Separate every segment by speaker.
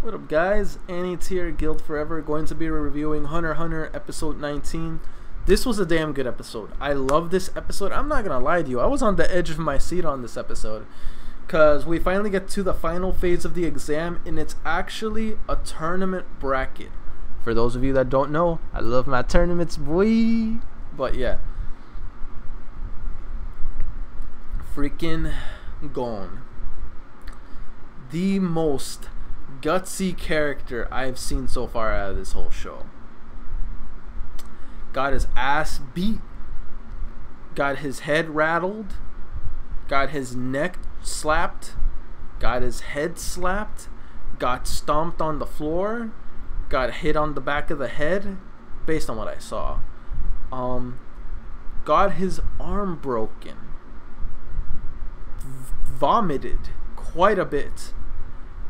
Speaker 1: What up guys, Anti-Tier Guild Forever, going to be reviewing HunterxHunter episode 19. This was a damn good episode. I love this episode. I'm not gonna lie to you, I was on the edge of my seat on this episode because we finally get to the final phase of the exam and it's actually a tournament bracket. For those of you that don't know, I love my tournaments, boy. But yeah, freaking GON, the most gutsy character I've seen so far out of this whole show. Got his ass beat, got his head rattled, got his neck slapped, got his head slapped, got stomped on the floor, got hit on the back of the head based on what I saw. Got his arm broken, vomited quite a bit,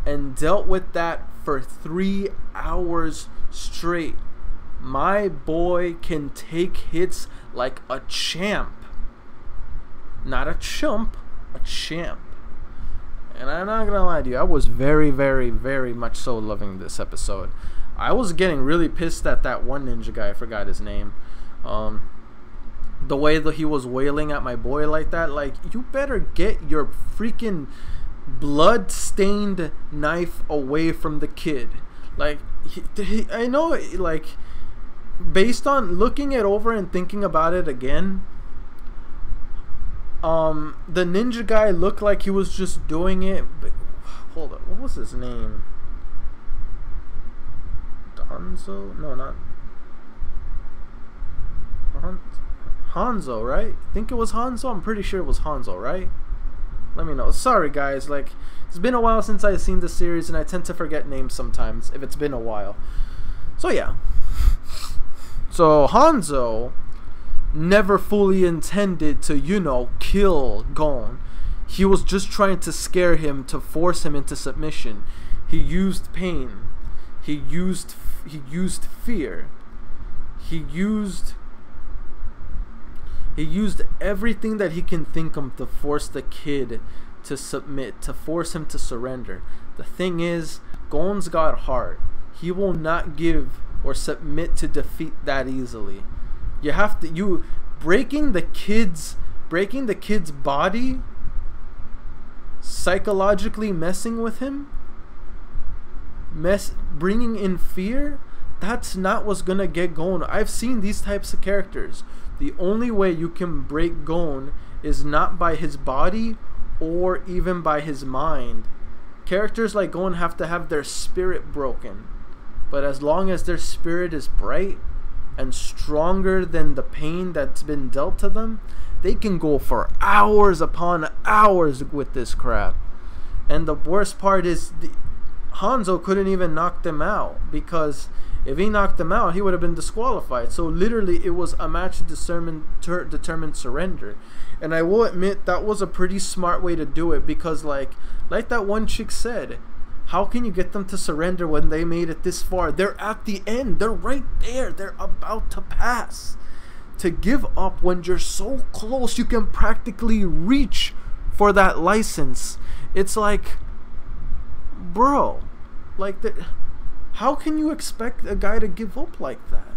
Speaker 1: and dealt with that for 3 hours straight. My boy can take hits like a champ. Not a chump, a champ. And I'm not gonna lie to you, I was very much so loving this episode. I was getting really pissed at that one ninja guy, I forgot his name. The way that he was wailing at my boy like that, like, you better get your freaking blood-stained knife away from the kid. Like, I know, like, based on looking it over and thinking about it again, the ninja guy looked like he was just doing it, but hold up, what was his name? Donzo? No, not Hanzo, right? I think it was Hanzo. I'm pretty sure it was Hanzo, right? Let me know. Sorry guys, like, it's been a while since I've seen the series and I tend to forget names sometimes if it's been a while. So yeah. So Hanzo never fully intended to, you know, kill GON. He was just trying to scare him, to force him into submission. He used pain. He used fear. He used everything that he can think of to force the kid to submit, to force him to surrender. The thing is, GON's got heart. He will not give or submit to defeat that easily. You have to, breaking the kid's body, psychologically messing with him, bringing in fear, that's not what's gonna get GON. I've seen these types of characters. The only way you can break GON is not by his body or even by his mind. Characters like GON have to have their spirit broken. But as long as their spirit is bright and stronger than the pain that's been dealt to them, they can go for hours upon hours with this crap. And the worst part is, Hanzo couldn't even knock them out, because if he knocked them out, he would have been disqualified. So literally, it was a match to determine surrender. And I will admit, that was a pretty smart way to do it, because like that one chick said, how can you get them to surrender when they made it this far? They're at the end. They're right there. They're about to pass. To give up when you're so close, you can practically reach for that license. It's like, bro, like that. How can you expect a guy to give up like that?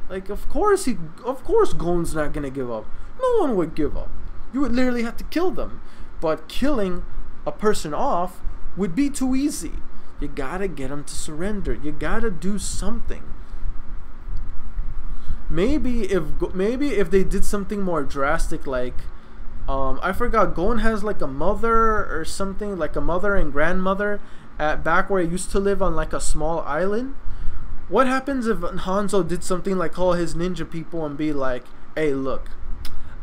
Speaker 1: Like, of course GON's not gonna give up. No one would give up. You would literally have to kill them. But killing a person off would be too easy. You gotta get them to surrender. You gotta do something. Maybe if they did something more drastic, like I forgot, GON has like a mother or something, like a mother and grandmother at back where he used to live on like a small island. What happens if Hanzo did something like call his ninja people and be like, hey look,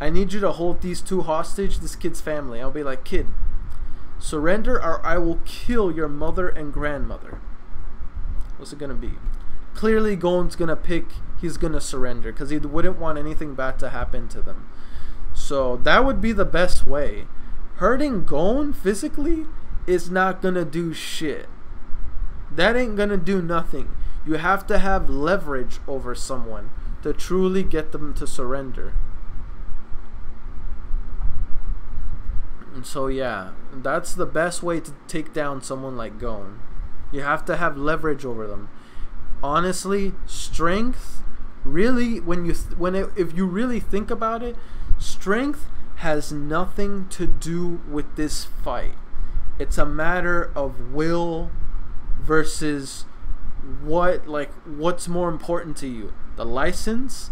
Speaker 1: I need you to hold these two hostage, this kid's family. I'll be like, kid, surrender or I will kill your mother and grandmother. What's it gonna be? Clearly GON's gonna pick, he's gonna surrender, because he wouldn't want anything bad to happen to them. So that would be the best way. Hurting GON physically is not gonna do shit. That ain't gonna do nothing. You have to have leverage over someone to truly get them to surrender. And so yeah, that's the best way to take down someone like GON. You have to have leverage over them. Honestly, strength really, if you really think about it, strength has nothing to do with this fight. It's a matter of will versus what's more important to you, the license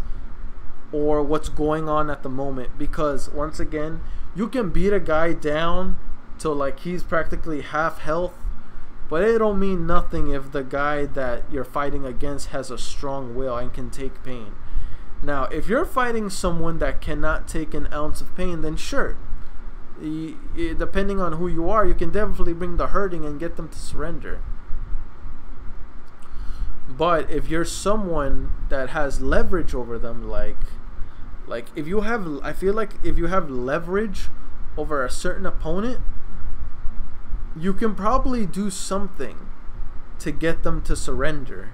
Speaker 1: or what's going on at the moment. Because once again, you can beat a guy down till like he's practically half health, but it don't mean nothing if the guy that you're fighting against has a strong will and can take pain. Now, if you're fighting someone that cannot take an ounce of pain, then sure, depending on who you are, you can definitely bring the hurting and get them to surrender. But if you're someone that has leverage over them, like if you have, I feel like if you have leverage over a certain opponent, you can probably do something to get them to surrender.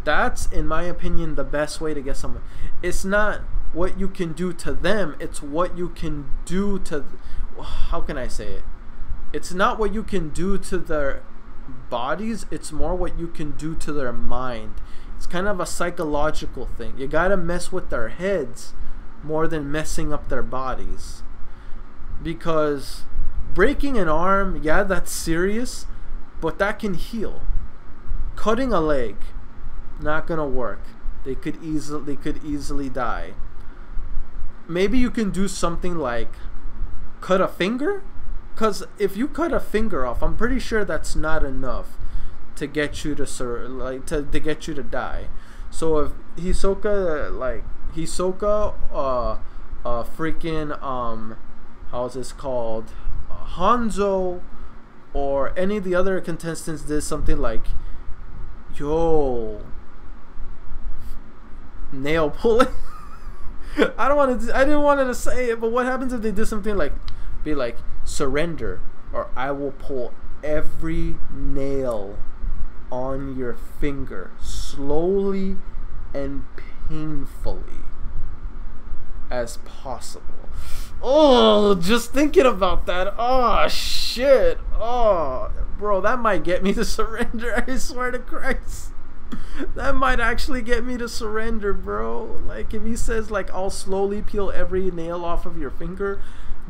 Speaker 1: That's, in my opinion, the best way to get someone. It's not what you can do to them, it's what you can do to, how can I say it? It's not what you can do to their bodies, it's more what you can do to their mind. It's kind of a psychological thing. You gotta mess with their heads more than messing up their bodies. Because breaking an arm, yeah, that's serious, but that can heal. Cutting a leg, not gonna work. They could easily die. Maybe you can do something like cut a finger, because if you cut a finger off, I'm pretty sure that's not enough to get you to get you to die. So if Hisoka freaking how's this called, Hanzo or any of the other contestants did something like, yo, nail pulling. I didn't want to say it, but what happens if they did something like, be like, surrender or I will pull every nail on your finger slowly and painfully as possible. Oh, just thinking about that. Oh shit. Oh, bro, that might get me to surrender. I swear to Christ. That might actually get me to surrender, bro. Like if he says like I'll slowly peel every nail off of your finger,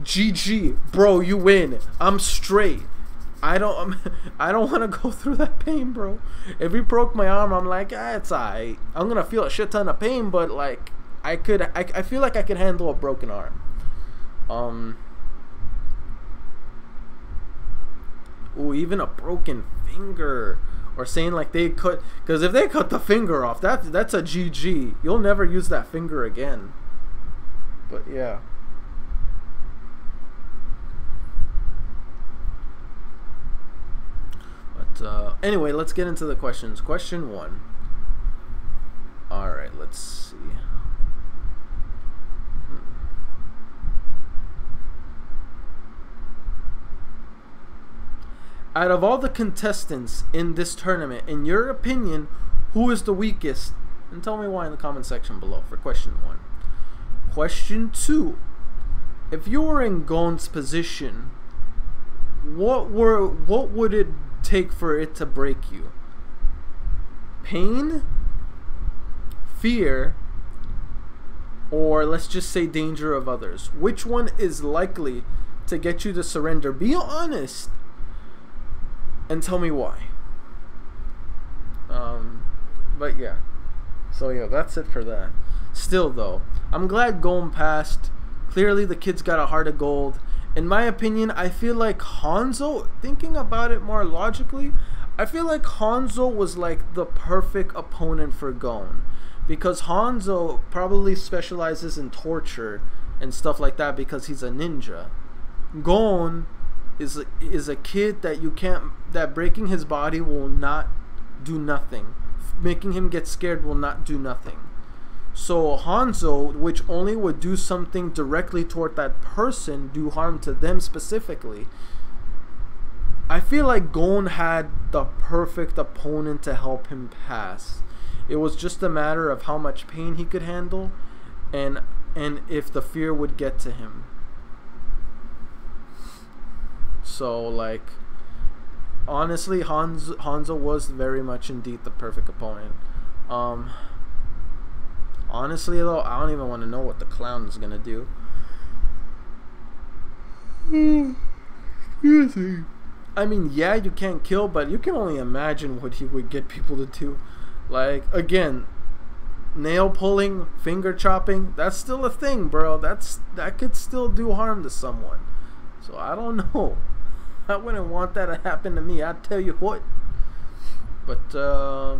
Speaker 1: GG, bro, you win. I'm straight. I don't want to go through that pain, bro. If he broke my arm, I'm like, it's alright. I'm gonna feel a shit ton of pain, but like I feel like I could handle a broken arm. Ooh, even a broken finger, or saying like they cut, because if they cut the finger off, that's a GG. You'll never use that finger again. But yeah. But anyway, let's get into the questions. Question 1. All right, let's see. Out of all the contestants in this tournament, in your opinion, who is the weakest? And tell me why in the comment section below for question 1. Question 2. If you were in GON's position, what would it take for it to break you? Pain, fear, or let's just say danger of others? Which one is likely to get you to surrender? Be honest. And tell me why. But yeah. So yeah, that's it for that. Still though, I'm glad GON passed. Clearly the kid's got a heart of gold. In my opinion, I feel like Hanzo, thinking about it more logically, I feel like Hanzo was like the perfect opponent for GON. Because Hanzo probably specializes in torture and stuff like that because he's a ninja. GON is a kid that you can't, that breaking his body will not do nothing. Making him get scared will not do nothing. So Hanzo, which only would do something directly toward that person, do harm to them specifically, I feel like GON had the perfect opponent to help him pass. It was just a matter of how much pain he could handle and if the fear would get to him. So like honestly, Hanzo was very much indeed the perfect opponent. Honestly though, I don't even want to know what the clown is gonna do. I mean, yeah, you can't kill, but you can only imagine what he would get people to do. Like, again, nail pulling, finger chopping, that's still a thing, bro. That could still do harm to someone. So I don't know. I wouldn't want that to happen to me, I tell you what. But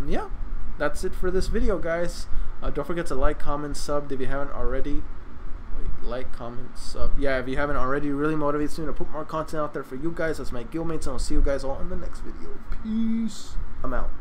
Speaker 1: yeah, that's it for this video, guys. Don't forget to like, comment, sub if you haven't already. Wait, like, comment, sub. Yeah, if you haven't already, it really motivates me to put more content out there for you guys as my guildmates, and I'll see you guys all in the next video. Peace. I'm out.